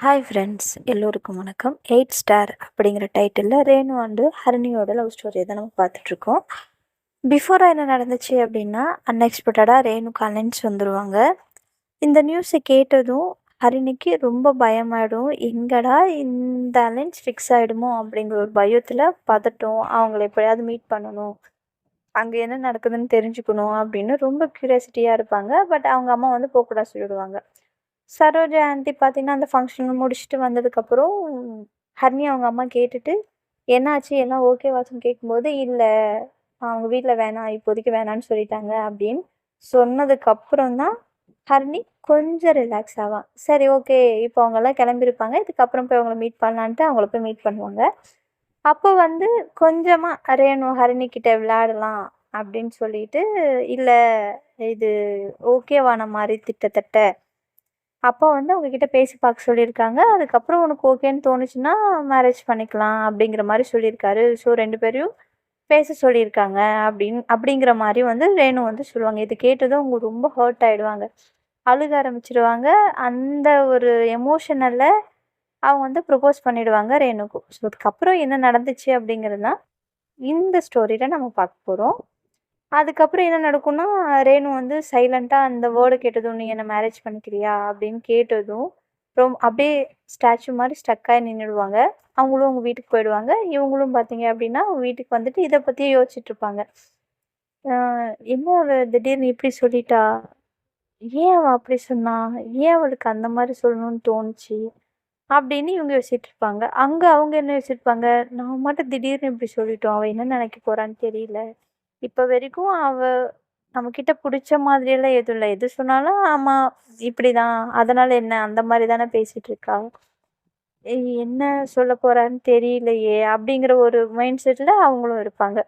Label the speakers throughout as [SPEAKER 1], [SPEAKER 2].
[SPEAKER 1] Hi friends, எல்லோருக்கும் வணக்கம். 8 star அப்படிங்கிற டைட்டிலில் ரேணு அண்டு ஹரிணியோட லவ் ஸ்டோரியை தான் நம்ம பார்த்துட்ருக்கோம். பிஃபோராக என்ன நடந்துச்சு அப்படின்னா, அன்எக்ஸ்பெக்டடாக ரேணுக்கு அலைன்ஸ் வந்துடுவாங்க. இந்த நியூஸை கேட்டதும் ஹரிணிக்கு ரொம்ப பயமாயிடும். எங்கடா இந்த அலைன்ஸ் ஃபிக்ஸ் ஆகிடுமோ அப்படிங்கிற ஒரு பயத்தில் பதட்டும், அவங்கள எப்படியாவது மீட் பண்ணணும், அங்கே என்ன நடக்குதுன்னு தெரிஞ்சுக்கணும் அப்படின்னு ரொம்ப க்யூரியாசிட்டியாக இருப்பாங்க. பட் அவங்க அம்மா வந்து போகக்கூடாது சொல்லிடுவாங்க. சரோஜா ஆண்டி பார்த்தீங்கன்னா, அந்த ஃபங்க்ஷன் முடிச்சுட்டு வந்ததுக்கப்புறம் ஹரிணி அவங்க அம்மா கேட்டுட்டு, "என்னாச்சு? எல்லாம் ஓகேவாச்சுன்னு?" கேட்கும்போது, "இல்ல, அவங்க வீட்ல வேணாம், இப்போதைக்கு வேணான்னு சொல்லிட்டாங்க." அப்படின்னு சொன்னதுக்கப்புறம் தான் ஹரிணி கொஞ்சம் ரிலாக்ஸ் ஆவான். சரி, ஓகே, இப்போ அவங்கெல்லாம் கிளம்பியிருப்பாங்க. இதுக்கப்புறம் போய் அவங்கள மீட் பண்ணலான்ட்டு அவங்கள போய் மீட் பண்ணுவாங்க. அப்போ வந்து கொஞ்சமாக ரேணு ஹரிணிக்கிட்ட விளையாடலாம் அப்படின்னு சொல்லிட்டு, "இல்ல, இது ஓகேவான மாதிரி திட்டத்தட்ட. அப்போ வந்து அவங்கக்கிட்ட பேசி பார்க்க சொல்லியிருக்காங்க. அதுக்கப்புறம் உனக்கு ஓகேன்னு தோணுச்சுன்னா மேரேஜ் பண்ணிக்கலாம் அப்படிங்கிற மாதிரி சொல்லியிருக்காரு. ஸோ 2 பேரையும் பேச சொல்லியிருக்காங்க." அப்படிங்கிற மாதிரி வந்து ரேணு வந்து சொல்லுவாங்க. இது கேட்டதும் அவங்க ரொம்ப ஹர்ட் ஆகிடுவாங்க, அழுக ஆரம்பிச்சிடுவாங்க. அந்த ஒரு எமோஷனலில் அவங்க வந்து ப்ரப்போஸ் பண்ணிடுவாங்க ரேணுக்கு. ஸோ அதுக்கப்புறம் என்ன நடந்துச்சு அப்படிங்கிறது தான் இந்த ஸ்டோரியில் நம்ம பார்க்க போகிறோம். அதுக்கப்புறம் என்ன நடக்கும்னா, ரேணு வந்து சைலண்ட்டாக அந்த வேர்டு கேட்டதும், "நீ என்ன மேரேஜ் பண்ணிக்கிறியா?" அப்படின்னு கேட்டதும் அப்படியே ஸ்டாச்சு மாதிரி ஸ்டக்காகி நின்றுடுவாங்க. அவங்களும் அவங்க வீட்டுக்கு போயிடுவாங்க. இவங்களும் பார்த்தீங்க அப்படின்னா வீட்டுக்கு வந்துட்டு இதை பற்றியே யோசிச்சுட்ருப்பாங்க. "என்ன அவ திடீர்னு இப்படி சொல்லிட்டா? ஏன் அவள் அப்படி சொன்னா? ஏன் அவளுக்கு அந்த மாதிரி சொல்லணும்னு தோணுச்சு?" அப்படின்னு இவங்க யோசிச்சுட்ருப்பாங்க. அங்கே அவங்க என்ன யோசிச்சிருப்பாங்க, "நான் மட்டும் திடீர்னு இப்படி சொல்லிட்டோம், அவள் என்ன நினைக்க போகிறான்னு தெரியல. இப்போ வரைக்கும் நம்மக்கிட்ட பிடிச்ச மாதிரியெல்லாம் எதுவும் இல்லை. எது சொன்னாலும் ஆமாம், இப்படிதான், அதனால் என்ன, அந்த மாதிரி தானே பேசிகிட்டு இருக்கா. என்ன சொல்ல போகிறான்னு தெரியலையே." அப்படிங்கிற ஒரு மைண்ட் செட்டில் அவங்களும் இருப்பாங்க.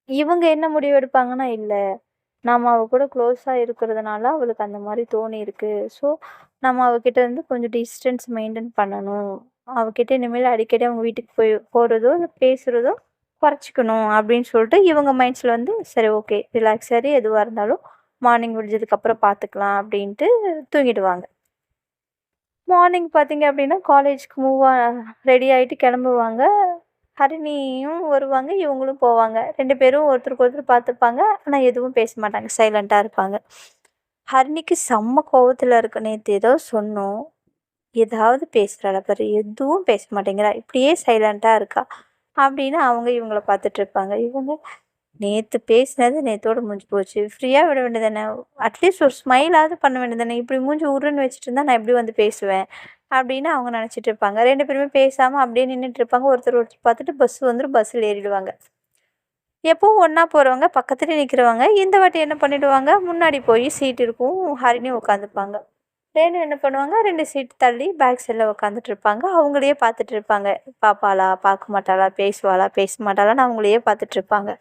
[SPEAKER 1] இவங்க என்ன முடிவு எடுப்பாங்கன்னா, "இல்லை, நம்ம அவள் கூட க்ளோஸாக இருக்கிறதுனால அவளுக்கு அந்த மாதிரி தோணியிருக்கு. ஸோ நம்ம அவகிட்ட இருந்து கொஞ்சம் டிஸ்டன்ஸ் மெயின்டைன் பண்ணணும். அவகிட்ட இனிமேல் அடிக்கடி அவங்க வீட்டுக்கு போகிறதோ இல்லை பேசுகிறதோ குறைச்சிக்கணும்." அப்படின்னு சொல்லிட்டு இவங்க மைண்ட்ஸில் வந்து, சரி, ஓகே, ரிலாக்ஸ் ஆகி எதுவாக இருந்தாலும் மார்னிங் விடிஞ்சதுக்கப்புறம் பார்த்துக்கலாம் அப்படின்ட்டு தூங்கிடுவாங்க. மார்னிங் பார்த்தீங்க அப்படின்னா காலேஜ்க்கு ரெடி ஆகிட்டு கிளம்புவாங்க. ஹரிணியும் வருவாங்க, இவங்களும் போவாங்க. 2 பேரும் ஒருத்தருக்கு ஒருத்தர் பார்த்துப்பாங்க. ஆனால் எதுவும் பேச மாட்டாங்க, சைலண்ட்டாக இருப்பாங்க. ஹரிணிக்கு செம்ம கோவத்தில் இருக்கு. நேற்று ஏதோ சொன்னோம், ஏதாவது பேசுகிறாளா பாரு, எதுவும் பேச மாட்டேங்கிறா, இப்படியே சைலண்ட்டாக இருக்கா அப்படின்னு அவங்க இவங்கள பார்த்துட்ருப்பாங்க. இவங்க, நேற்று பேசினது நேற்றோட முடிஞ்சு போச்சு, ஃப்ரீயாக விட வேண்டியதானே, அட்லீஸ்ட் ஒரு ஸ்மைலாவது பண்ண வேண்டியதானே, இப்படி மூஞ்சி உருன்னு வச்சுட்டு இருந்தால் நான் எப்படி வந்து பேசுவேன் அப்படின்னு அவங்க நினச்சிட்டு இருப்பாங்க. 2 பேருமே பேசாமல் அப்படியே நின்றுட்டு இருப்பாங்க. ஒருத்தர் ஒருத்தர் பார்த்துட்டு பஸ் வந்துடும், பஸ்ஸில் ஏறிடுவாங்க. எப்பவும் ஒன்றா போகிறவங்க பக்கத்துலேயே நிற்கிறவங்க இந்த வாட்டி என்ன பண்ணிவிடுவாங்க, முன்னாடி போய் சீட் இருக்கும், ஹரிணி உட்காந்துப்பாங்க. ரேணு என்ன பண்ணுவாங்க, 2 சீட் தள்ளி பேக் சைடில் உட்காந்துட்டு இருப்பாங்க. அவங்களையே பார்த்துட்டு இருப்பாங்க, பார்ப்பாளா, பார்க்க மாட்டாளா, பேசுவாளா, பேச மாட்டாளான்னு அவங்களையே பார்த்துட்டு இருப்பாங்க.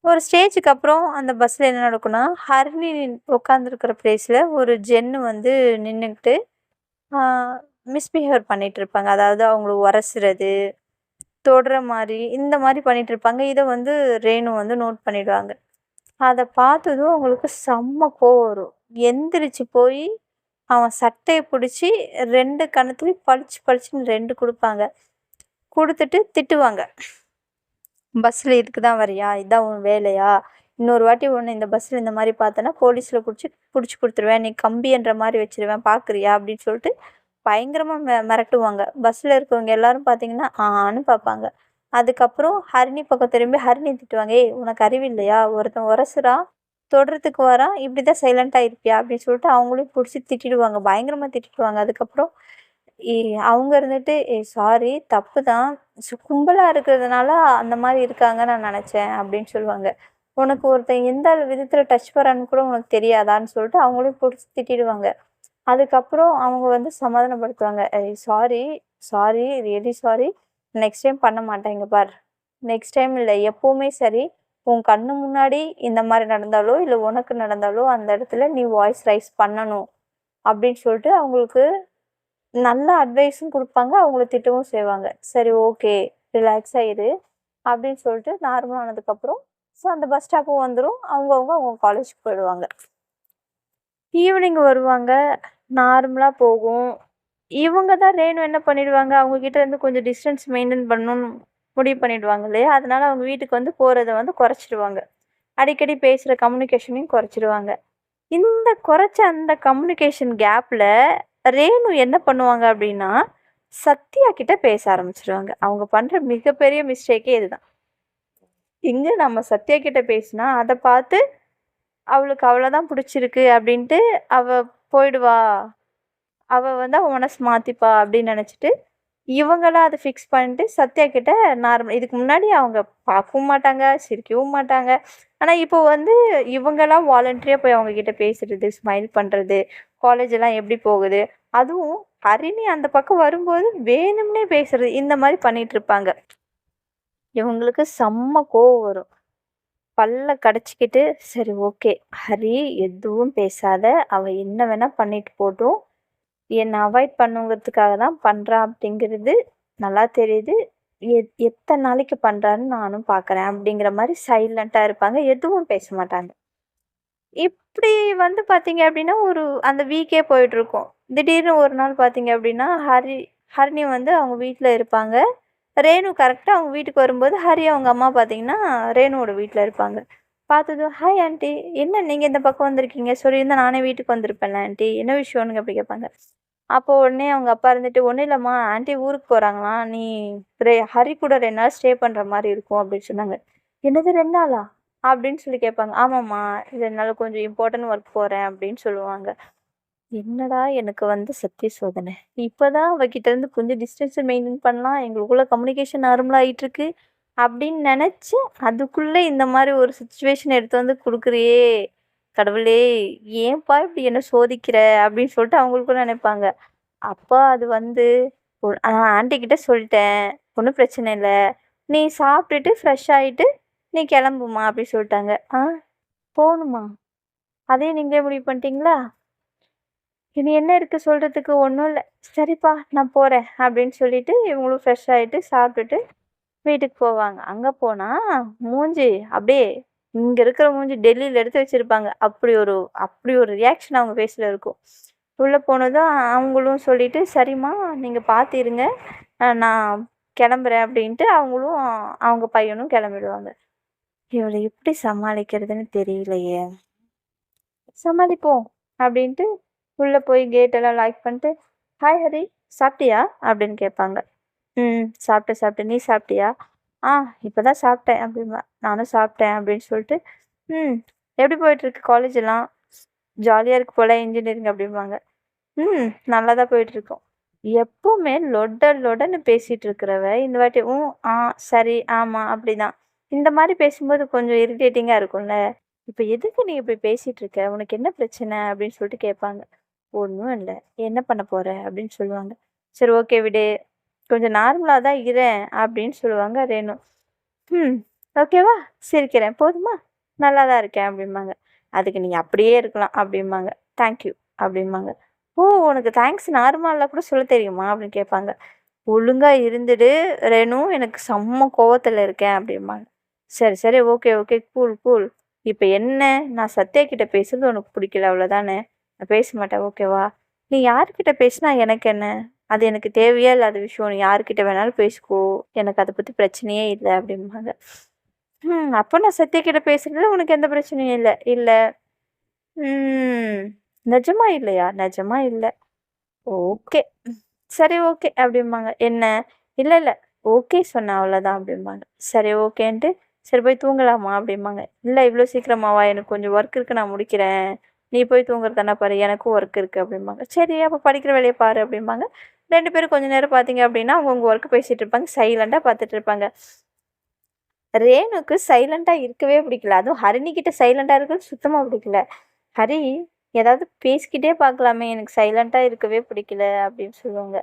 [SPEAKER 1] ஒரு ஸ்டேஜுக்கு அப்புறம் அந்த பஸ்ஸில் என்ன நடக்கும்னா, ஹரிணி உட்காந்துருக்கிற ப்ளேஸில் ஒரு ஜென்னு வந்து நின்றுக்கிட்டு மிஸ்பிஹேவ் பண்ணிகிட்டு இருப்பாங்க. அதாவது அவங்கள உரசுறது, தொடுற மாதிரி, இந்த மாதிரி பண்ணிகிட்டு இருப்பாங்க. இதை வந்து ரேணு வந்து நோட் பண்ணிடுவாங்க. அதை பார்த்ததும் அவங்களுக்கு செம்ம கோவம் வரும். எந்திரிச்சு போய் அவன் சட்டையை பிடிச்சி 2 கன்னத்துலேயும் பளிச்சு பளிச்சுன்னு 2 கொடுப்பாங்க. கொடுத்துட்டு திட்டுவாங்க, "பஸ்ஸில் இதுக்கு தான் வரியா? இதான் உன் வேலையா? இன்னொரு வாட்டி ஒன்று இந்த பஸ்ஸில் இந்த மாதிரி பார்த்தேன்னா போலீஸில் பிடிச்சி கொடுத்துருவேன், நீ கம்பின்ற மாதிரி வச்சிருவேன், பார்க்குறியா?" அப்படின்னு சொல்லிட்டு பயங்கரமாக மிரட்டுவாங்க. பஸ்ஸில் இருக்கவங்க எல்லாரும் பார்த்தீங்கன்னா ஆன்னு பார்ப்பாங்க. அதுக்கப்புறம் ஹரிணி பக்கம் திரும்பி ஹரிணி திட்டுவாங்க, "ஏய், உனக்கு அறிவு இல்லையா? ஒருத்தன் உரசுறான், தொடுறதுக்கு வரான், இப்படி தான் சைலண்ட்டாக இருப்பியா?" அப்படின்னு சொல்லிட்டு அவங்களையும் பிடிச்சி திட்டிடுவாங்க, பயங்கரமாக திட்டிடுவாங்க. அதுக்கப்புறம் அவங்க இருந்துட்டு, சாரி, தப்பு தான், கும்பலாக இருக்கிறதுனால அந்த மாதிரி இருக்காங்க நான் நினச்சேன்" அப்படின்னு சொல்லுவாங்க. "உனக்கு ஒருத்தன் எந்த விதத்தில் டச் பண்ணுறான்னு கூட உனக்கு தெரியாதான்னு?" சொல்லிட்டு அவங்களையும் பிடிச்சி திட்டிடுவாங்க. அதுக்கப்புறம் அவங்க வந்து சமாதானப்படுத்துவாங்க, sorry, sorry, really sorry, next time பண்ண மாட்டேன். இங்கே பார், நெக்ஸ்ட் டைம் இல்லை, எப்போவுமே சரி, உன் கண்ணு முன்னாடி இந்த மாதிரி நடந்தாலோ இல்லை உனக்கு நடந்தாலோ அந்த இடத்துல நீ வாய்ஸ் ரைஸ் பண்ணணும் அப்படின்னு சொல்லிட்டு அவங்களுக்கு நல்ல அட்வைஸும் கொடுப்பாங்க, அவங்கள திட்டவும் செய்வாங்க. சரி, ஓகே, ரிலாக்ஸ் ஆயிரு அப்படின்னு சொல்லிட்டு நார்மல் ஆனதுக்கப்புறம் ஸோ அந்த பஸ் ஸ்டாப்பும் வந்துடும். அவங்க காலேஜுக்கு போயிடுவாங்க. ஈவினிங் வருவாங்க, நார்மலாக போகும். இவங்க தான் ரேணு என்ன பண்ணிடுவாங்க, அவங்க கிட்ட இருந்து கொஞ்சம் டிஸ்டன்ஸ் மெயின்டெயின் பண்ணணும்னு முடிவு பண்ணிடுவாங்க இல்லையா? அதனால அவங்க வீட்டுக்கு வந்து போறத வந்து குறைச்சிடுவாங்க. அடிக்கடி பேசுற கம்யூனிகேஷனையும் குறைச்சிடுவாங்க. இந்த குறைச்ச அந்த கம்யூனிகேஷன் கேப்ல ரேணு என்ன பண்ணுவாங்க அப்படின்னா, சத்யா கிட்ட பேச ஆரம்பிச்சுருவாங்க. அவங்க பண்ற மிகப்பெரிய மிஸ்டேக்கே இதுதான். இங்க நம்ம சத்யா கிட்ட பேசினா, அத பார்த்து அவளுக்கு அவ்வளோதான் பிடிச்சிருக்கு அப்படின்ட்டு அவ போயிடுவா. அவ வந்து அவ மனசு மாத்திப்பா அப்படின்னு நினைச்சிட்டு, இவங்களா அத ஃபிக்ஸ் பண்ணிட்டு சத்யா கிட்ட நார்மல் இதுக்கு முன்னாடி அவங்க பார்க்கவும் மாட்டாங்க, சிரிக்கவும் மாட்டாங்க. ஆனா இப்போ வந்து இவங்களா வாலண்டரியா போய் அவங்க கிட்ட பேசுறது, ஸ்மைல் பண்றது, காலேஜ் எல்லாம் எப்படி போகுது? அதுவும் ஹரிணி அந்த பக்கம் வரும்போது வேணும்னே பேசுறது, இந்த மாரி பண்ணிட்டு இருப்பாங்க. இவங்களுக்கு செம்ம கோவம் வரும். பல்ல கடிச்சுக்கிட்டு, சரி ஓகே ஹரி எதுவும் பேசாத. அவ என்ன வேணா பண்ணிட்டு போட்டும். என்னை அவாய்ட் பண்ணுங்கிறதுக்காக தான் பண்றா அப்படிங்கிறது நல்லா தெரியுது. எத்தனை நாளைக்கு பண்றான்னு நானும் பார்க்குறேன் அப்படிங்கிற மாரி சைலண்ட்டா இருப்பாங்க. எதுவும் பேச மாட்டாங்க. இப்படி வந்து பார்த்தீங்க அப்படின்னா, அந்த வீக்கே போயிட்டுருக்கும். திடீர்னு ஒரு நாள் பார்த்தீங்க அப்படின்னா, ஹரிணி வந்து அவங்க வீட்ல இருப்பாங்க. ரேணு கரெக்ட்டா அவங்க வீட்டுக்கு வரும்போது, ஹரி அவங்க அம்மா பார்த்தீங்கன்னா, ரேணுவோட வீட்ல இருப்பாங்க. பார்த்ததும், "ஹாய் ஆன்ட்டி. என்ன நீங்க இந்த பக்கம் வந்திருக்கீங்க? சொல்லியிருந்தா நானே வீட்டுக்கு வந்திருப்பேன்ல ஆன்ட்டி. என்ன விஷயம்னு?" அப்படி கேட்பாங்க. அப்போ உடனே அவங்க அப்பா இருந்துட்டு, "ஒண்ணும் இல்லம்மா, ஆன்ட்டி ஊருக்கு போறாங்களாம். நீ ஹரி கூட 2 நாள் ஸ்டே பண்ற மாரி இருக்கும்" அப்படின்னு சொன்னாங்க. "என்னது 2 நாளா?" அப்படின்னு சொல்லி கேட்பாங்க. "ஆமாம்மா, 2 நாள் கொஞ்சம் இம்பார்ட்டன்ட் ஒர்க் போறேன்" அப்படின்னு சொல்லுவாங்க. என்னடா எனக்கு வந்து சத்திய சோதனை. இப்பதான் அவகிட்ட இருந்து கொஞ்சம் டிஸ்டன்ஸ் மெயின்டெயின் பண்ணலாம். எங்களுக்குள்ள கம்யூனிகேஷன் நார்மலா ஆயிட்டுருக்கு. அப்படின்னு நெனச்சேன். அதுக்குள்ள இந்த மாரி ஒரு சிச்சுவேஷன் எடுத்து வந்து குடுக்குறியே! கடவுளே! ஏன்பா இப்படி என்ன சோதிக்கிற? அப்படின்னு சொல்லிட்டு அவங்களுக்கும் நெனைப்பாங்க. அப்பா அது வந்து ஆன்ட்டி கிட்ட சொல்ட்டேன். ஒண்ணும் பிரச்சனை இல்ல. நீ சாப்பிட்டுட்டு ஃப்ரெஷ் ஆயிட்டு நீ கெளம்புமா அப்படி சொல்ட்டாங்க. போணுமா? அதையும் நீங்களே முடிவு பண்ணிட்டீங்களா? இனி என்ன இருக்கு சொல்றதுக்கு? ஒண்ணும் இல்ல. சரிப்பா நான் போறேன் அப்படின்னு சொல்லிட்டு இவங்களும் ஃப்ரெஷ் ஆயிட்டு சாப்பிட்டுட்டு வீட்டுக்கு போவாங்க. அங்க போனா மூஞ்சி அப்படியே இங்க இருக்கிற மூஞ்சி டெல்லியில எடுத்து வச்சிருப்பாங்க. அப்படி ஒரு ரியாக்ஷன் அவங்க ஃபேஸ்ல இருக்கும். உள்ள போனதும் அவங்களும் சொல்லிட்டு, "சரிம்மா நீங்க பார்த்து இருங்க. நான் கிளம்புறேன்" அப்படின்ட்டு அவங்களும் அவங்க பையனும் கிளம்பிடுவாங்க. இவள எப்படி சமாளிக்கிறதுன்னு தெரியலையே. சமாளிப்போம் அப்படின்ட்டு உள்ள போய் கேட் எல்லாம் லாக் பண்ணிட்டு, "ஹாய் ஹரி, சாப்பிட்டியா?" அப்படின்னு கேட்பாங்க. சாப்பிட்டேன் சாப்பிட்டேன். நீ சாப்பிட்டியா?" "ஆ இப்பதான் சாப்பிட்டேன்" அப்படிம்பா. "நானும் சாப்பிட்டேன்" அப்படின்னு சொல்லிட்டு, "ம் எப்படி போயிட்டுருக்கு காலேஜ் எல்லாம்?" "ஜாலியா இருக்கு போல இன்ஜினியரிங்" அப்படிம்பாங்க. நல்லா தான் போயிட்டுருக்கும்." எப்பவுமே லொட லொடன்னு பேசிட்டு இருக்கிறவ, இந்த வாட்டி ஆ, சரி, ஆமா அப்படிதான். இந்த மாரி பேசும்போது கொஞ்சம் இரிட்டேட்டிங்கா இருக்கும்ல. "இப்ப எதுக்கு நீ இப்படி பேசிட்டு இருக்க? உனக்கு என்ன பிரச்சனை?" அப்படின்னு சொல்லிட்டு கேட்பாங்க. "ஒண்ணும் இல்ல. என்ன பண்ண போற?" அப்படின்னு சொல்லுவாங்க. "சரி ஓகே விடு. கொஞ்சம் நார்மலா தான் இரேன்" அப்படின்னு சொல்லுவாங்க ரேணு. "ம் ஓகேவா? சிரிக்கிறேன். போதுமா? நல்லா தான் இருக்கேன்" அப்படிம்பாங்க. "அதுக்கு நீ அப்படியே இருக்கலாம்" அப்படிம்பாங்க. "தேங்க் யூ" அப்படிம்பாங்க. "ஓ! உனக்கு தேங்க்ஸ் நார்மலா கூட சொல்லத் தெரியுமா?" அப்படின்னு கேட்பாங்க. "ஒழுங்கா இருந்துடு ரேணு. எனக்கு செம்ம கோவத்துல இருக்கேன்" அப்படிம்பாங்க. "சரி, சரி. Okay, okay. Cool, cool. இப்ப என்ன? நான் சத்யா கிட்ட பேசுறது உனக்கு பிடிக்கல அவ்வளோதானே? நான் பேச மாட்டேன் ஓகேவா? நீ யார்கிட்ட பேசினா எனக்கு என்ன? அது எனக்கு தேவையே இல்லாத விஷயம். நீ யார்கிட்ட வேணாலும் பேசிக்கோ. எனக்கு அத பத்தி பிரச்சனையே இல்ல" அப்படிம்பாங்க. அப்ப நான் சத்யா கிட்ட பேசுறதுல உனக்கு எந்த பிரச்சனையும் இல்ல. இல்ல. ம். நிஜமா இல்லையா? நிஜமா இல்ல. ஓகே. சரி ஓகே அப்படிம்பாங்க. என்ன? இல்ல, இல்ல. ஓகே சொன்னேன் அவ்வளோதான் அப்படிம்பாங்க. சரி ஓகேன்ட்டு, சரி போய் தூங்கலாமா அப்படிம்பாங்க. இல்ல இவ்வளோ சீக்கிரமாவா? எனக்கு கொஞ்சம் ஒர்க் இருக்கு நான் முடிக்கிறேன். நீ போய் தூங்குறதானா பாரு. எனக்கும் ஒர்க் இருக்கு அப்படிம்பாங்க. சரி அப்ப படிக்கிற வேலைய பாரு அப்படிம்பாங்க. 2 பேரும் கொஞ்ச நேரம் பார்த்தீங்க அப்படின்னா, அவங்கவங்க ஒர்க் பேசிட்டு இருப்பாங்க. சைலண்டா பார்த்துட்டு இருப்பாங்க. ரேணுக்கு சைலண்டா இருக்கவே பிடிக்கல. அதுவும் ஹரிணி கிட்ட சைலண்டா இருக்கிறது சுத்தமா பிடிக்கல. "ஹரி ஏதாவது பேசிக்கிட்டே பார்க்கலாமே, எனக்கு சைலண்டா இருக்கவே பிடிக்கல" அப்படின்னு சொல்லுவாங்க.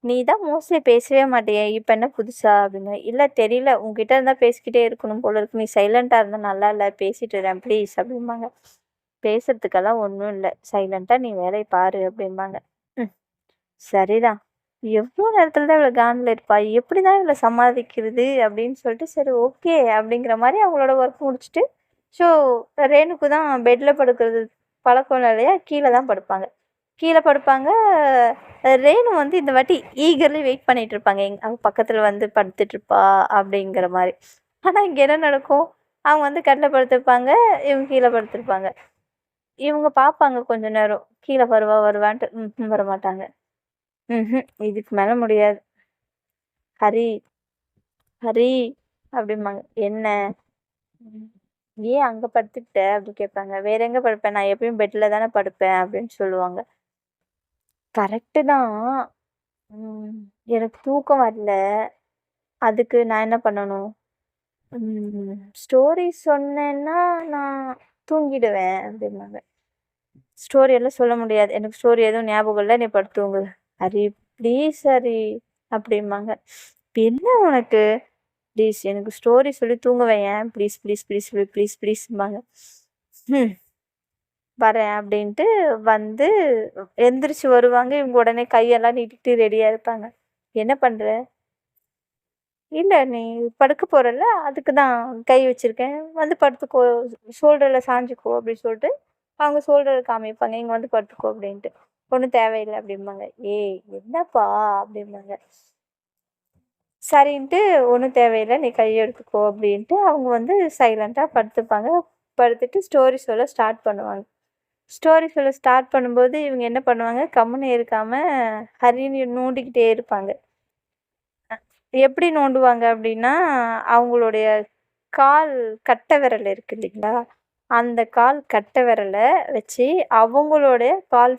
[SPEAKER 1] "நீ தான் மோஸ்ட்லி பேசவே மாட்டியே, இப்ப என்ன புதுசா?" அப்படிங்க. "இல்ல தெரியல, உன்கிட்ட இருந்தா பேசிக்கிட்டே இருக்கணும் போல இருக்கு. நீ சைலண்டா இருந்தா நல்லா இல்ல. பேசிட்டு இரேன் ப்ளீஸ்" அப்படிம்பாங்க. "பேசுறதுக்கெல்லாம் ஒண்ணும் இல்ல. சைலண்டா நீ வேலைய பாரு" அப்படிம்பாங்க. ம். சரிதான். எவ்ளோ நேரத்துல தான் இவள காண்டுல இருப்பா? எப்படிதான் இவள சமாளிக்கிறது? அப்படின்னு சொல்லிட்டு, சரி ஓகே அப்படிங்கிற மாரி அவங்களோட ஒர்க் முடிச்சுட்டு, ஸோ ரேணுக்கு தான் பெட்ல படுக்கிறது பழக்கம் இல்லையா, கீழ தான் படுப்பாங்க. கீழே படுப்பாங்க. ரேணு வந்து இந்த வாட்டி ஈகர்லி வெயிட் பண்ணிட்டு இருப்பாங்க. அவ பக்கத்துல வந்து படுத்துட்ருப்பா அப்படிங்கிற மாரி. ஆனா இங்க என்ன நடக்கும்? அவங்க வந்து கட்டில்ல படுத்திருப்பாங்க. இவங்க கீழ படுத்திருப்பாங்க. இவங்க பார்ப்பாங்க கொஞ்ச நேரம். கீழ வருவான்ட்டு. வரமாட்டாங்க. இதுக்கு மேல முடியாது. ஹரி, ஹரி அப்படிம்பாங்க. என்ன? ம். ஏன் அங்க படுத்துக்கிட்ட? அப்படி கேட்பாங்க. வேற எங்க படுப்பேன்? நான் எப்பயும் பெட்ல தானே படுப்பேன் அப்படின்னு சொல்லுவாங்க. கரெக்ட்டு தான். ம். எனக்கு தூக்கம் வரல. அதுக்கு நான் என்ன பண்ணணும்? ஸ்டோரி சொன்னேன்னா நான் தூங்கிடுவேன் அப்படிம்பாங்க. ஸ்டோரி எல்லாம் சொல்ல முடியாது. எனக்கு ஸ்டோரி எதுவும் ஞாபகம் இல்ல. நீ படுத்து தூங்கு. ஹரி ப்ளீஸ் ஹரி அப்படிம்பாங்க. என்ன உனக்கு? ப்ளீஸ் எனக்கு ஸ்டோரி சொல்லி தூங்க வையேன். ப்ளீஸ் ப்ளீஸ் ப்ளீஸ் ப்ளீஸ் ப்ளீஸ்ம்பாங்க. ம் வரேன் அப்படின்ட்டு வந்து எந்திரிச்சு வருவாங்க. இவங்க உடனே கையெல்லாம் நீட்டிட்டு ரெடியா இருப்பாங்க. என்ன பண்ற? இல்ல நீ படுக்க போறல்ல, அதுக்கு தான் கை வச்சிருக்கேன். வந்து படுத்துக்கோ. ஷோல்டர்ல சாஞ்சுக்கோ அப்படின்னு சொல்லிட்டு அவங்க ஷோல்டர் காமிப்பாங்க. இங்க வந்து படுத்துக்கோ அப்படின்ட்டு. ஒண்ணும் தேவையில்ல அப்படிம்பாங்க. ஏய் என்னப்பா அப்படிம்பாங்க. சரின்ட்டு ஒண்ணும் தேவையில்ல. நீ கைய எடுத்துக்கோ அப்படின்ட்டு அவங்க வந்து சைலண்டா படுத்துப்பாங்க. படுத்துட்டு ஸ்டோரி சொல்ல ஸ்டார்ட் பண்ணுவாங்க. ஸ்டோரி சொல்ல ஸ்டார்ட் பண்ணும்போது இவங்க என்ன பண்ணுவாங்க, கம்முனு இருக்காம ஹரிணிய நோண்டிக்கிட்டே இருப்பாங்க. எப்படி நோண்டுவாங்க அப்படின்னா, அவங்களுடைய கால் கட்டை விரல் இருக்கு இல்லைங்களா? அந்த கால் கட்டை விரல வச்சு அவங்களுடைய கால்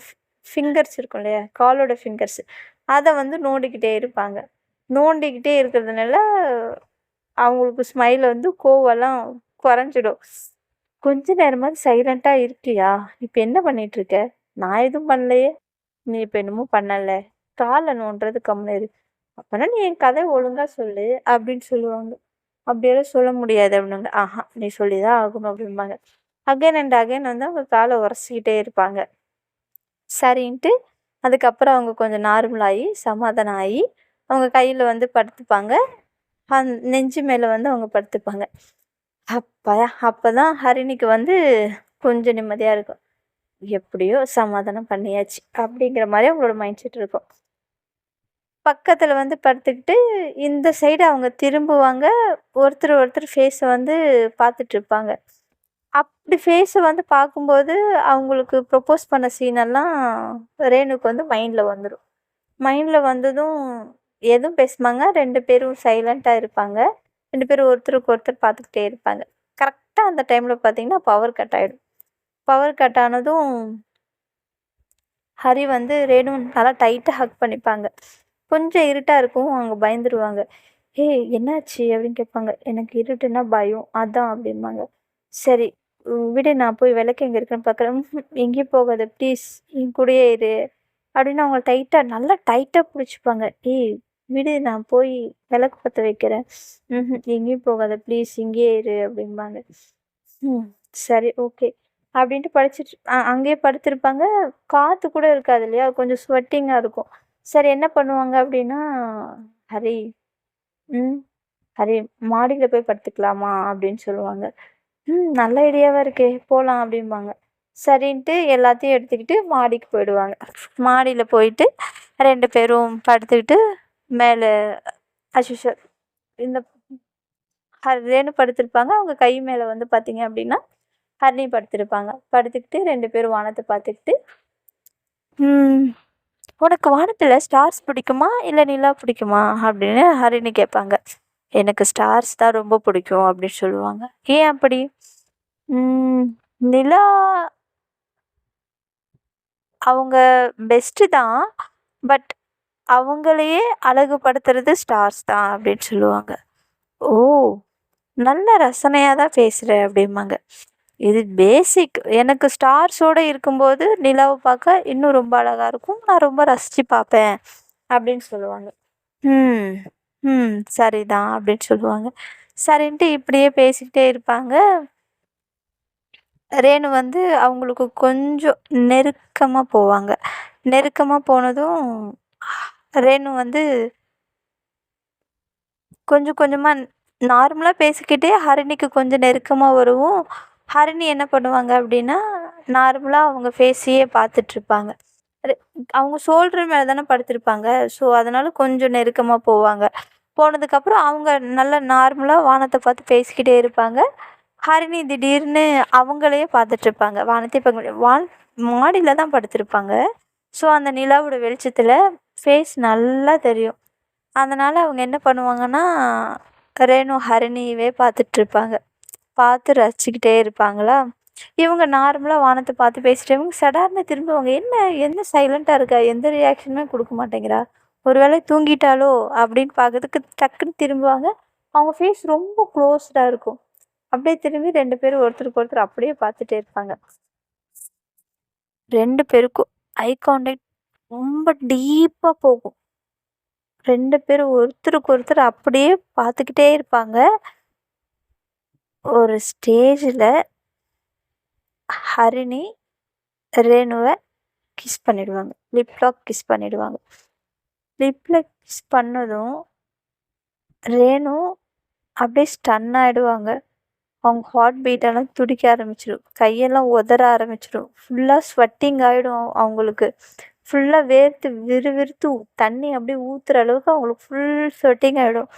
[SPEAKER 1] ஃபிங்கர்ஸ் இருக்கும் இல்லையா? காலோட ஃபிங்கர்ஸ் அத வந்து நோண்டிக்கிட்டே இருப்பாங்க. நோண்டிக்கிட்டே இருக்கிறதுனால அவங்களுக்கு ஸ்மைல் வந்து கோவம்லாம் குறைஞ்சிடும். "கொஞ்ச நேரமாவது சைலண்ட்டா இருக்கியா? இப்ப என்ன பண்ணிட்டு இருக்க? நான் எதுவும் பண்ணலையே! நீ இப்ப என்னமோ பண்ணல. கால நோண்டுறது கம்முனு இரு. அப்பன்னா நீ என் கதை ஒழுங்கா சொல்லு" அப்படின்னு சொல்லுவாங்க. அப்படியெல்லாம் சொல்ல முடியாது அப்படின்னாங்க. நீ சொல்லி தான் ஆகணும் அப்படிம்பாங்க. அகைன் அண்ட் அகைன் வந்து அவங்க கால உரசிக்கிட்டே இருப்பாங்க. சரின்ட்டு அதுக்கப்புறம் அவங்க கொஞ்சம் நார்மல் ஆயி, சமாதானம் ஆயி, அவங்க கையில வந்து படுத்துப்பாங்க. நெஞ்சு மேல வந்து அவங்க படுத்துப்பாங்க. அப்பாடா! அப்பதான் ஹரிணிக்கு வந்து கொஞ்சம் நிம்மதியா இருக்கும். எப்படியோ சமாதானம் பண்ணியாச்சு அப்படிங்கிற மாரி அவங்களோட மைண்ட் செட் இருக்கும். பக்கத்துல வந்து படுத்துக்கிட்டு, இந்த சைடு அவங்க திரும்புவாங்க. ஒருத்தர் ஒருத்தர் ஃபேஸ வந்து பார்த்துட்ருப்பாங்க. அப்படி ஃபேஸ வந்து பார்க்கும்போது, அவங்களுக்கு ப்ரொப்போஸ் பண்ண சீனெல்லாம் ரேணுக்கு வந்து மைண்ட்ல வந்துரும். மைண்ட்ல வந்ததும் எதுவும் பேசமாங்க. 2 பேரும் சைலண்ட்டா இருப்பாங்க. 2 பேரும் ஒருத்தருக்கு ஒருத்தர் பார்த்துக்கிட்டே இருப்பாங்க. கரெக்ட்டா அந்த டைம்ல பார்த்தீங்கன்னா, பவர் கட் ஆயிடும். பவர் கட் ஆனதும் ஹரி வந்து ரேணு நல்லா டைட்டா ஹக் பண்ணிப்பாங்க. கொஞ்சம் இருட்டா இருக்கும். அவங்க பயந்துருவாங்க. "ஏய் என்னாச்சு?" அப்படின்னு கேட்பாங்க. "எனக்கு இருட்டுன்னா பயம். அதான்" அப்படிம்பாங்க. "சரி விடு நான் போய் விளக்கு எங்க இருக்குன்னு பார்க்குறேன்." எங்கேயும் போகாத ப்ளீஸ் என் கூடயே இரு." அப்படின்னு அவங்க நல்லா டைட்டா பிடிச்சிப்பாங்க. "ஏய் விடு நான் போய் விளக்கு பத்த வைக்கிறேன்." எங்கேயும் போகாத ப்ளீஸ் இங்கேயே இரு" அப்படிம்பாங்க. ம் சரி ஓகே. அப்படின்ட்டு படிச்சுட்டு அங்கேயே படுத்திருப்பாங்க. காத்து கூட இருக்காது இல்லையா? கொஞ்சம் ஸ்வெட்டிங்கா இருக்கும். சரி என்ன பண்ணுவாங்க அப்படின்னா, "ஹரி, ம் ஹரி மாடியில போய் படுத்துக்கலாமா?" அப்படின்னு சொல்லுவாங்க. நல்ல ஐடியாவா இருக்கே! போலாம் அப்படிம்பாங்க. சரின்ட்டு எல்லாத்தையும் எடுத்துக்கிட்டு மாடிக்கு போயிடுவாங்க. மாடியில போயிட்டு 2 பேரும் படுத்துக்கிட்டு மேல அஸ் யூசுவல் இந்த ரேணு படுத்திருப்பாங்க. அவங்க கை மேல வந்து பார்த்தீங்க அப்படின்னா, ஹரிணி படுத்திருப்பாங்க. படுத்துக்கிட்டு 2 பேரும் வானத்த பார்த்துக்கிட்டு, "ம் உனக்கு வானத்துல ஸ்டார்ஸ் பிடிக்குமா? இல்ல நிலா பிடிக்குமா?" அப்படின்னு ஹரிணி கேட்பாங்க. "எனக்கு ஸ்டார்ஸ் தான் ரொம்ப பிடிக்கும்" அப்படின்னு சொல்லுவாங்க. "ஏன் அப்படி?" "ம் நிலா அவங்க பெஸ்ட்டு தான். பட் அவங்களையே அழகுபடுத்துறது ஸ்டார்ஸ் தான்" அப்படின்னு சொல்லுவாங்க. "ஓ! நல்ல ரசனையா தான் பேசுற" அப்படிம்பாங்க. "இது பேசிக். எனக்கு ஸ்டார்ஸோட இருக்கும்போது நிலாவ பார்க்க இன்னும் ரொம்ப அழகா இருக்கும். நான் ரொம்ப ரசிச்சு பார்ப்பேன்" அப்படின்னு சொல்லுவாங்க. "ம், சரிதான்" அப்படின்னு சொல்லுவாங்க. சரின்ட்டு இப்படியே பேசிக்கிட்டே இருப்பாங்க. ரேணு வந்து அவங்களுக்கு கொஞ்சம் நெருக்கமா போவாங்க. நெருக்கமா போனதும் ரேணு வந்து கொஞ்சம் கொஞ்சமா நார்மலா பேசிக்கிட்டே ஹரிணிக்கு கொஞ்சம் நெருக்கமா வரவும், ஹரிணி என்ன பண்ணுவாங்க அப்படின்னா, நார்மலா அவங்க ஃபேஸையே பார்த்துட்ருப்பாங்க. அவங்க ஷோல்டர் மேல தானே படுத்திருப்பாங்க. ஸோ, அதனால கொஞ்சம் நெருக்கமா போவாங்க. போனதுக்கப்புறம் அவங்க நல்லா நார்மலா வானத்த பார்த்து பேசிக்கிட்டே இருப்பாங்க. ஹரிணி திடீர்னு அவங்களையே பார்த்துட்ருப்பாங்க. வானத்தையே பார்க்க முடியாது. மாடியில தான் படுத்திருப்பாங்க. ஸோ, அந்த நிலாவோட வெளிச்சத்துல ஃபேஸ் நல்லா தெரியும். அதனால அவங்க என்ன பண்ணுவாங்கன்னா, ரேணு ஹரிணியவே பார்த்துட்ருப்பாங்க. பார்த்து ரசிச்சுக்கிட்டே இருப்பாங்களா, இவங்க நார்மலா வானத்த பார்த்து பேசிட்டு இவங்க சடார்னு திரும்புவாங்க. "என்ன என்ன சைலண்ட்டா இருக்கா? எந்த ரியாக்ஷனுமே குடுக்க மாட்டேங்கிறா? ஒரு வேளை தூங்கிட்டாளோ?" அப்படின்னு பார்க்கறதுக்கு டக்குன்னு திரும்புவாங்க. அவங்க ஃபேஸ் ரொம்ப க்ளோஸ்டா இருக்கும். அப்படியே திரும்பி 2 பேரும் ஒருத்தருக்கு ஒருத்தர் அப்படியே பார்த்துட்டே இருப்பாங்க. 2 பேருக்கும் ஐ கான்டாக்ட் ரொம்ப டீப்பா போகும். 2 பேரும் ஒருத்தருக்கு ஒருத்தர் அப்படியே பார்த்துக்கிட்டே இருப்பாங்க. ஒரு ஸ்டேஜ்ல ஹரிணி ரேணுவ கிஸ் பண்ணிடுவாங்க. லிப் லாக் கிஸ் பண்ணிடுவாங்க. லிப்ல கிஸ் பண்ணதும் ரேணு அப்படியே ஸ்டன் ஆயிடுவாங்க. அவங்க ஹார்ட் பீட் எல்லாம் துடிக்க ஆரம்பிச்சிடும். கையெல்லாம் உதற ஆரம்பிச்சிடும். ஃபுல்லா ஸ்வெட்டிங் ஆயிடும் அவங்களுக்கு. ஃபுல்லா வேர்த்து விறுவிறுத்து தண்ணி அப்படியே ஊத்துற அளவுக்கு அவங்களுக்கு ஃபுல் ஸ்வெட்டிங் ஆயிடும்.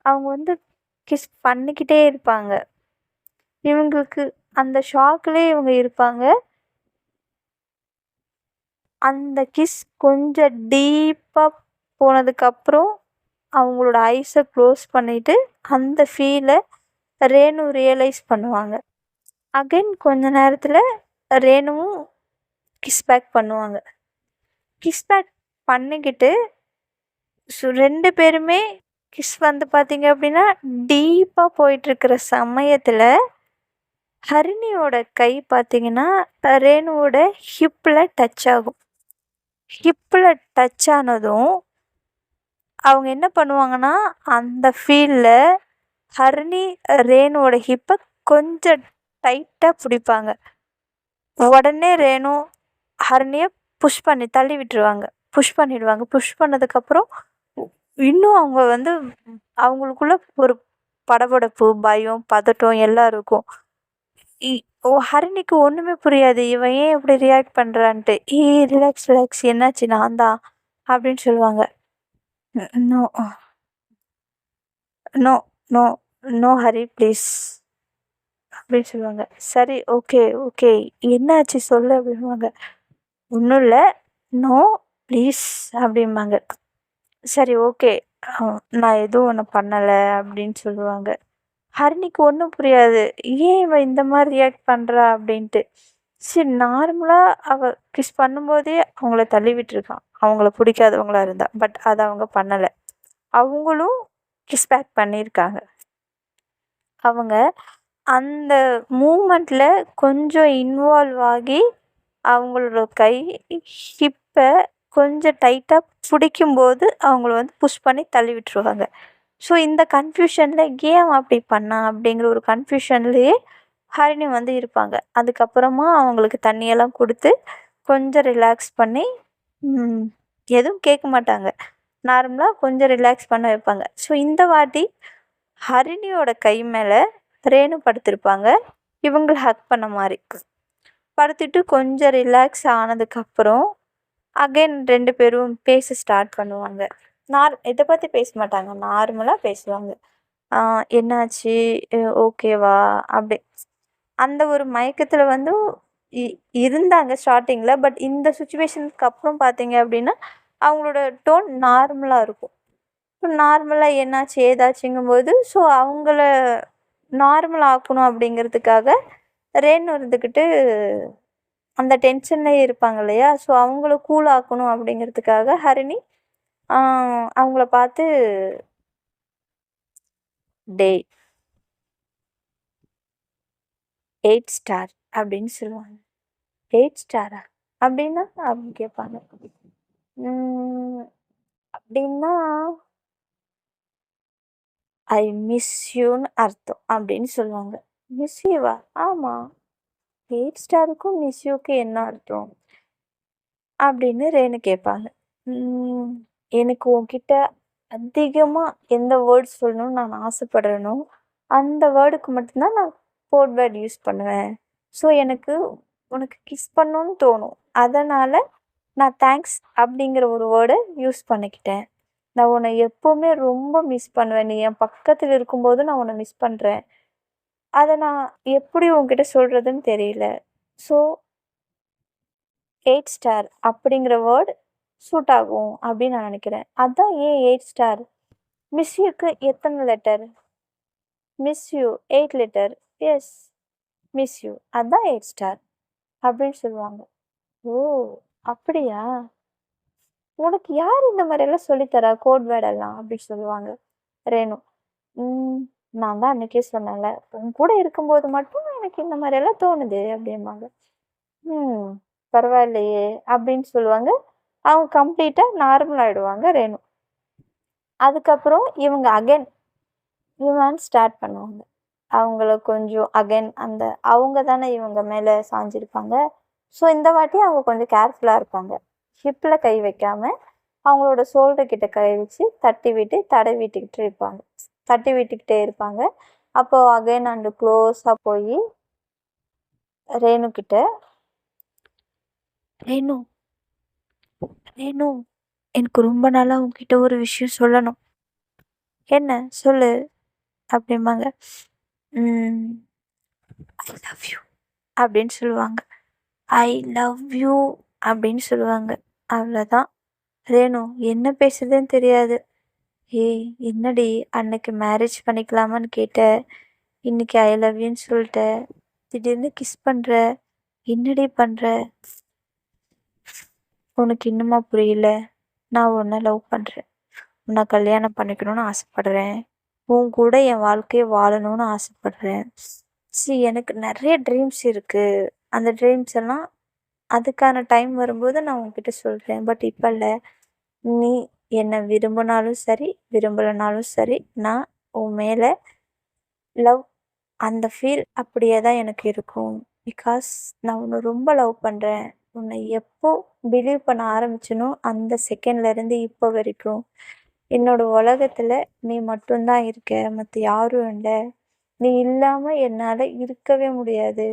[SPEAKER 1] அவங்க வந்து கிஸ் பண்ணிக்கிட்டே இருப்பாங்க. இவங்களுக்கு அந்த ஷாக்லயே இவங்க இருப்பாங்க. அந்த கிஸ் கொஞ்சம் டீப்பா போனதுக்கப்புறம் அவங்களோட ஐஸை க்ளோஸ் பண்ணிட்டு அந்த ஃபீலை ரேணு ரியலைஸ் பண்ணுவாங்க. அகைன் கொஞ்ச நேரத்தில் ரேணுவும் கிஸ் பேக் பண்ணுவாங்க. கிஸ் பேக் பண்ணிக்கிட்டு 2 பேருமே கிஸ் வந்து பார்த்தீங்க அப்படின்னா டீப்பாக போயிட்டுருக்கிற சமயத்தில் ஹரிணியோட கை பார்த்தீங்கன்னா ரேணுவோட ஹிப்பில் டச் ஆகும். ஹிப்பில் டச் ஆனதும் அவங்க என்ன பண்ணுவாங்கன்னா, அந்த ஃபீல்ல ஹரிணி ரேணுவோட ஹிப்பை கொஞ்சம் டைட்டாக பிடிப்பாங்க. உடனே ரேணு ஹரிணியை புஷ் பண்ணி தள்ளி விட்டுருவாங்க. புஷ் பண்ணிடுவாங்க. புஷ் பண்ணதுக்கப்புறம் இன்னும் அவங்க வந்து அவங்களுக்குள்ள ஒரு படபடப்பு, பயம், பதட்டம் எல்லாம் இருக்கும். இ ஹரிணிக்கு ஒன்றுமே புரியாது. இவன் ஏன் இப்படி ரியாக்ட் பண்ணுறான்ட்டு. ரிலாக்ஸ் ரிலாக்ஸ் என்னாச்சு நான் தான் அப்படின்னு சொல்லுவாங்க. No no no no Hari please அப்படின்னு சொல்லுவாங்க. சரி ஓகே ஓகே என்னாச்சு சொல்லு அப்படின்வாங்க. ஒன்றும் இல்லை நோ ப்ளீஸ் அப்படிம்பாங்க. சரி ஓகே நான் எதுவும் ஒன்று பண்ணலை அப்படின்னு சொல்லுவாங்க. ஹரிணிக்கு ஒன்றும் புரியாது. ஏன் இவன் இந்த மாதிரி ரியாக்ட் பண்ணுறா அப்படின்ட்டு. சரி நார்மலாக அவள் கிஸ் பண்ணும்போதே அவங்கள தள்ளி விட்டுருக்கான். அவங்கள பிடிக்காதவங்களா இருந்தா. பட் அதை அவங்க பண்ணலை. அவங்களும் கிஸ் பேக் பண்ணியிருக்காங்க. அவங்க அந்த மூமெண்ட்டில் கொஞ்சம் இன்வால்வ் ஆகி அவங்களோட கை ஹிப்பை கொஞ்சம் டைட்டாக பிடிக்கும்போது அவங்கள வந்து புஷ் பண்ணி தள்ளி விட்டுருவாங்க. ஸோ இந்த கன்ஃப்யூஷனில் ஏன் அப்படி பண்ணான் அப்படிங்கிற ஒரு கன்ஃப்யூஷன்லேயே ஹரிணி வந்து இருப்பாங்க. அதுக்கப்புறமா அவங்களுக்கு தண்ணியெல்லாம் கொடுத்து கொஞ்சம் ரிலாக்ஸ் பண்ணி எதுவும் கேட்க மாட்டாங்க. நார்மலாக கொஞ்சம் ரிலாக்ஸ் பண்ண வைப்பாங்க. ஸோ இந்த வாட்டி ஹரிணியோட கை மேலே ரேணு படுத்திருப்பாங்க. இவங்களை ஹக் பண்ண மாதிரி படுத்துட்டு கொஞ்சம் ரிலாக்ஸ் ஆனதுக்கப்புறம் அகைன் 2 பேரும் பேச ஸ்டார்ட் பண்ணுவாங்க. இதை பற்றி பேச மாட்டாங்க. நார்மலாக பேசுவாங்க. என்னாச்சு ஓகேவா அப்படி அந்த ஒரு மயக்கத்தில் வந்து இருந்தாங்க ஸ்டார்டிங்கில். பட் இந்த சுச்சுவேஷனுக்கு அப்புறம் பார்த்தீங்க அப்படின்னா அவங்களோட டோன் நார்மலாக இருக்கும். நார்மலாக என்னாச்சு ஏதாச்சுங்கும்போது ஸோ அவங்கள நார்மல் ஆக்கணும் அப்படிங்கிறதுக்காக ரேணு இருந்துக்கிட்டு அந்த டென்ஷன்லேயே இருப்பாங்க இல்லையா, ஸோ அவங்கள கூல் ஆக்கணும் அப்படிங்கிறதுக்காக ஹரிணி அவங்கள பார்த்து டே 8 ஸ்டார் அப்படின்னு சொல்லுவாங்க. 8 ஸ்டாரா அப்படின்னா அப்படின்னு கேட்பாங்க. அப்படின்னா ஐ மிஸ் யூன்னு அர்த்தம் அப்படின்னு சொல்லுவாங்க. மிஸ் யூவா? ஆமாம். 8 ஸ்டாருக்கும் மிஸ் யூக்கு என்ன அர்த்தம் அப்படின்னு ரேணு கேட்பாங்க. எனக்கு உன்கிட்ட அதிகமாக எந்த வேர்ட்ஸ் சொல்லணும்னு நான் ஆசைப்படுறேனோ அந்த வேர்டுக்கு மட்டும்தான் நான் கோட் வேர்ட் யூஸ் பண்ணுவேன். ஸோ எனக்கு உனக்கு கிஸ் பண்ணணும்னு தோணும். அதனால் நான் தேங்க்ஸ் அப்படிங்கிற ஒரு வேர்டை யூஸ் பண்ணிக்கிட்டேன். நான் உன்னை எப்போவுமே ரொம்ப மிஸ் பண்ணுவேன். நீ என் பக்கத்தில் இருக்கும்போது நான் உன்னை மிஸ் பண்ணுறேன். அதை நான் எப்படி உன்கிட்ட சொல்கிறதுன்னு தெரியல. ஸோ 8 ஸ்டார் அப்படிங்கிற வேர்ட் சூட் ஆகும் அப்படின்னு நான் நினைக்கிறேன். அதான் ஏன் 8 ஸ்டார்? மிஸ் யூக்கு எத்தனை letter? Miss you 8 letter. Yes, miss you. அதான் 8 ஸ்டார் அப்படின்னு சொல்லுவாங்க. ஓ! அப்படியா? உனக்கு யார் இந்த மாதிரியெல்லாம் சொல்லித்தரா கோட் வேர்டெல்லாம் அப்படின்னு சொல்லுவாங்க ரேணு. நான் தான் அன்னைக்கே சொன்னேன்ல, உன் கூட இருக்கும்போது மட்டும் எனக்கு இந்த மாதிரியெல்லாம் தோணுது அப்படிம்பாங்க. பரவாயில்லையே அப்படின்னு சொல்லுவாங்க. அவங்க கம்ப்ளீட்டாக நார்மல் ஆகிடுவாங்க ரேணு. அதுக்கப்புறம் இவங்க அகைன் ஸ்டார்ட் பண்ணுவாங்க. அவங்கள கொஞ்சம் அகைன் அவங்க தானே இவங்க மேலே சாஞ்சிருப்பாங்க. ஸோ இந்த வாட்டி அவங்க கொஞ்சம் கேர்ஃபுல்லாக இருப்பாங்க. ஹிப்பில் கை வைக்காமல் அவங்களோட ஷோல்டர் கிட்ட கை வச்சு தட்டி விட்டுக்கிட்டே இருப்பாங்க. அப்போது அகைன் அண்டு க்ளோஸாக போய் ரேணு கிட்ட, ரேணு ரேணு எனக்கு ரொம்ப நாளாக உங்ககிட்ட ஒரு விஷயம் சொல்லணும். என்ன சொல்லு அப்படிம்பாங்க. ஐ லவ் யூ அப்படின்னு சொல்லுவாங்க. ஐ லவ் யூ அப்படின்னு சொல்லுவாங்க. அவ்வளோதான். ரேணு என்ன பேசுறதுன்னு தெரியாது. ஏய் என்னடி, அன்னைக்கு மேரேஜ் பண்ணிக்கலாமான்னு கேட்ட, இன்னைக்கு ஐ லவ் யூன்னு சொல்லிட்ட, திடீர்னு கிஸ் பண்ணுற, என்னடி பண்ணுற? உனக்கு இன்னுமா புரியல? நான் உன்னை லவ் பண்ணுறேன். உன்னை கல்யாணம் பண்ணிக்கணும்னு ஆசைப்படுறேன். உன் கூட என் வாழ்க்கையை வாழணும்னு ஆசைப்படுறேன். எனக்கு நிறைய ட்ரீம்ஸ் இருக்குது. அந்த ட்ரீம்ஸ் எல்லாம் அதுக்கான டைம் வரும்போது நான் உன்கிட்ட சொல்கிறேன். பட் இப்போ இல்லை. நீ என்னை விரும்பினாலும் சரி விரும்பலைனாலும் சரி, நான் உன் மேலே லவ், அந்த ஃபீல் அப்படியே தான் எனக்கு இருக்கும். பிகாஸ் நான் உன்னை ரொம்ப லவ் பண்ணுறேன். உன்னை எப்போ பிலீவ் பண்ண ஆரம்பிச்சனோ அந்த செகண்ட்லேருந்து இப்போ வரைக்கும் என்னோடய உலகத்தில் நீ மட்டும்தான் இருக்க, மற்ற யாரும் இல்லை. நீ இல்லாமல் என்னால் இருக்கவே முடியாது.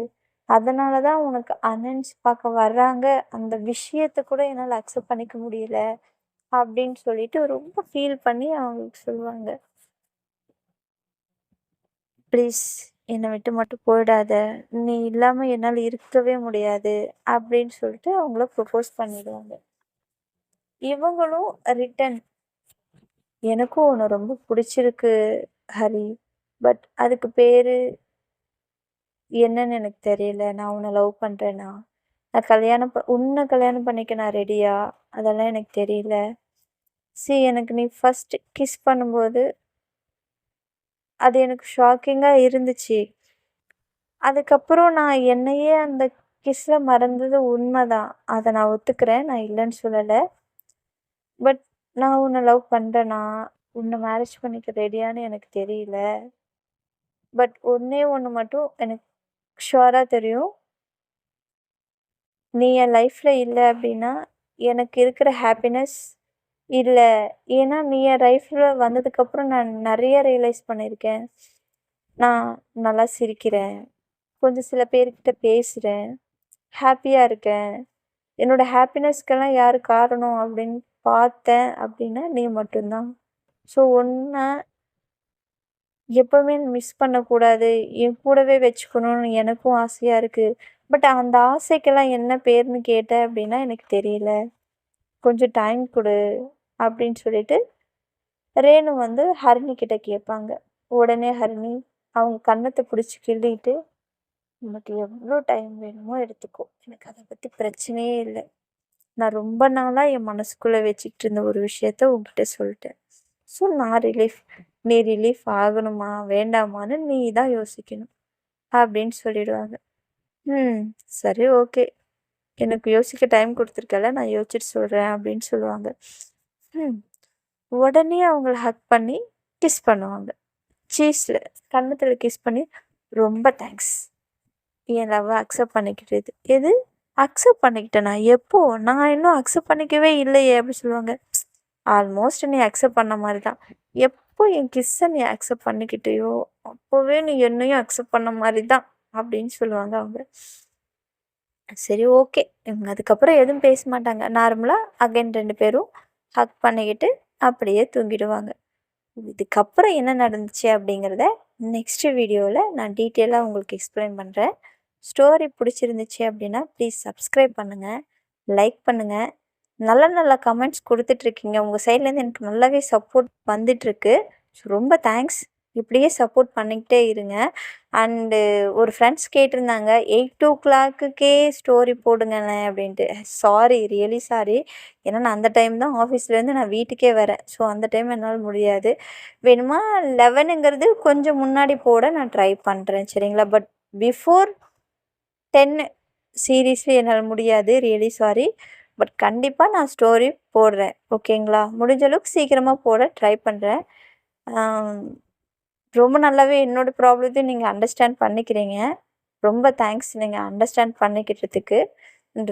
[SPEAKER 1] அதனால தான் உனக்கு அனன்ஸ் பார்க்க வர்றாங்க. அந்த விஷயத்தை கூட என்னால் அக்செப்ட் பண்ணிக்க முடியல அப்படின்னு சொல்லிட்டு ரொம்ப ஃபீல் பண்ணி அவங்களுக்கு சொல்லுவாங்க. ப்ளீஸ் என்னை விட்டு மட்டும் போயிடாத, நீ இல்லாமல் என்னால் இருக்கவே முடியாது அப்படின்னு சொல்லிட்டு அவங்கள ப்ரொப்போஸ் பண்ணிடுவாங்க. இவங்களும் ரிட்டன், எனக்கும் உன்னை ரொம்ப பிடிச்சிருக்கு ஹரி, பட் அதுக்கு பேர் என்னன்னு எனக்கு தெரியல. நான் உன்னை லவ் பண்ணுறேன்னா, நான் உன்னை கல்யாணம் பண்ணிக்க நான் ரெடியா, அதெல்லாம் எனக்கு தெரியல. எனக்கு நீ ஃபஸ்ட் கிஸ் பண்ணும்போது அது எனக்கு ஷாக்கிங்காக இருந்துச்சு. அதுக்கப்புறம் நான் என்னையே அந்த கிஸ்ஸில் மறந்தது உண்மைதான். அதை நான் ஒத்துக்கிறேன், நான் இல்லைன்னு சொல்லலை. பட் நான் உன்னை லவ் பண்ணுறேன்னா, உன்னை மேரேஜ் பண்ணிக்க ரெடியான்னு எனக்கு தெரியல. பட் ஒன்றே ஒன்று மட்டும் எனக்கு ஷுவராக தெரியும். நீ என் லைஃப்பில் இல்லை அப்படின்னா எனக்கு இருக்கிற ஹாப்பினஸ் இல்லை. ஏன்னா நீ என் லைஃப்பில் வந்ததுக்கப்புறம் நான் நிறைய ரியலைஸ் பண்ணியிருக்கேன். நான் நல்லா சிரிக்கிறேன், கொஞ்சம் சில பேர்கிட்ட பேசுகிறேன், ஹாப்பியாக இருக்கேன். என்னோடய ஹாப்பினஸ்க்கெல்லாம் யார் காரணம் அப்படின்னு பார்த்தேன் அப்படின்னா நீ மட்டும்தான். ஸோ ஒன்றை எப்போவுமே மிஸ் பண்ணக்கூடாது, என் கூடவே வச்சுக்கணும்னு எனக்கும் ஆசையாக இருக்குது. பட் அந்த ஆசைக்கெல்லாம் என்ன பேர்னு கேட்டேன் அப்படின்னா எனக்கு தெரியல, கொஞ்சம் டைம் கொடு அப்படின்னு சொல்லிட்டு ரேணு ஹரிணி கிட்ட கேட்பாங்க. உடனே ஹரிணி அவங்க கன்னத்தை பிடிச்சி கிள்ளிட்டு, உனக்கு எவ்வளோ டைம் வேணுமோ எடுத்துக்கோ, எனக்கு அதை பற்றி பிரச்சனையே இல்லை. நான் ரொம்ப நாளாக என் மனசுக்குள்ளே வச்சுக்கிட்டு இருந்த ஒரு விஷயத்த உங்ககிட்ட சொல்லிட்டேன். ஸோ நான் நீ ரிலீஃப் ஆகணுமா வேண்டாமான்னு நீ தான் யோசிக்கணும் அப்படின்னு சொல்லிடுவாங்க. சரி, ஓகே, எனக்கு யோசிக்க டைம் கொடுத்துருக்கல, நான் யோசிச்சுட்டு சொல்கிறேன் அப்படின்னு சொல்லுவாங்க. உடனே அவங்கள ஹக் பண்ணி கிஸ் பண்ணுவாங்க. சீஸில் கன்னத்தில் கிஸ் பண்ணி, ரொம்ப தேங்க்ஸ் என் லவ்வை அக்செப்ட் பண்ணிக்கிட்டது. எது அக்செப்ட் பண்ணிக்கிட்டேனா? எப்போ? நான் இன்னும் அக்செப்ட் பண்ணிக்கவே இல்லையே அப்படி சொல்லுவாங்க. ஆல்மோஸ்ட் நீ அக்செப்ட் பண்ண மாதிரி தான். எப்போ என் கிஸ்ஸை நீ அக்செப்ட் பண்ணிக்கிட்டேயோ அப்போவே நீ என்னையும் அக்செப்ட் பண்ண மாதிரி தான் அப்படின்னு சொல்லுவாங்க அவங்க. சரி ஓகே. இவங்க அதுக்கப்புறம் எதுவும் பேச மாட்டாங்க. நார்மலா அகைன் 2 பேரும் ஹக் பண்ணிக்கிட்டு அப்படியே தூங்கிடுவாங்க. இதுக்கப்புறம் என்ன நடந்துச்சு அப்படிங்கிறத நெக்ஸ்ட் வீடியோவில் நான் டீட்டெயிலாக உங்களுக்கு எக்ஸ்பிளைன் பண்ணுறேன். ஸ்டோரி பிடிச்சிருந்துச்சு அப்படின்னா ப்ளீஸ் சப்ஸ்கிரைப் பண்ணுங்கள், லைக் பண்ணுங்கள். நல்ல நல்ல கமெண்ட்ஸ் கொடுத்துட்ருக்கீங்க. உங்கள் சைட்லேருந்து எனக்கு நல்லாவே சப்போர்ட் வந்துட்டுருக்கு. ஸோ ரொம்ப தேங்க்ஸ். இப்படியே சப்போர்ட் பண்ணிக்கிட்டே இருங்க. அண்டு ஒரு ஃப்ரெண்ட்ஸ் கேட்டிருந்தாங்க 8:00க்கே ஸ்டோரி போடுங்களேன் அப்படின்ட்டு. Sorry, really sorry. ஏன்னா நான் அந்த டைம் தான் ஆஃபீஸ்லேருந்து நான் வீட்டுக்கே வரேன். ஸோ அந்த டைம் என்னால் முடியாது. வேணுமா 11ங்கிறது கொஞ்சம் முன்னாடி போட நான் ட்ரை பண்ணுறேன், சரிங்களா? பட் பிஃபோர் 10 சீரியஸ்லி என்னால் முடியாது. Really sorry. பட் கண்டிப்பாக நான் ஸ்டோரி போடுறேன், ஓகேங்களா? முடிஞ்ச அளவுக்கு சீக்கிரமாக போட ட்ரை பண்ணுறேன். ரொம்ப நல்லாவே என்னோடய ப்ராப்ளத்தையும் நீங்கள் அண்டர்ஸ்டாண்ட் பண்ணிக்கிறீங்க. ரொம்ப தேங்க்ஸ் நீங்கள் அண்டர்ஸ்டாண்ட் பண்ணிக்கிட்டதுக்கு.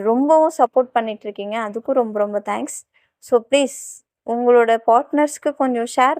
[SPEAKER 1] ரொம்பவும் சப்போர்ட் பண்ணிகிட்ருக்கீங்க. அதுக்கும் ரொம்ப ரொம்ப தேங்க்ஸ். ஸோ ப்ளீஸ் உங்களோட பார்ட்னர்ஸ்க்கு கொஞ்சம் ஷேர்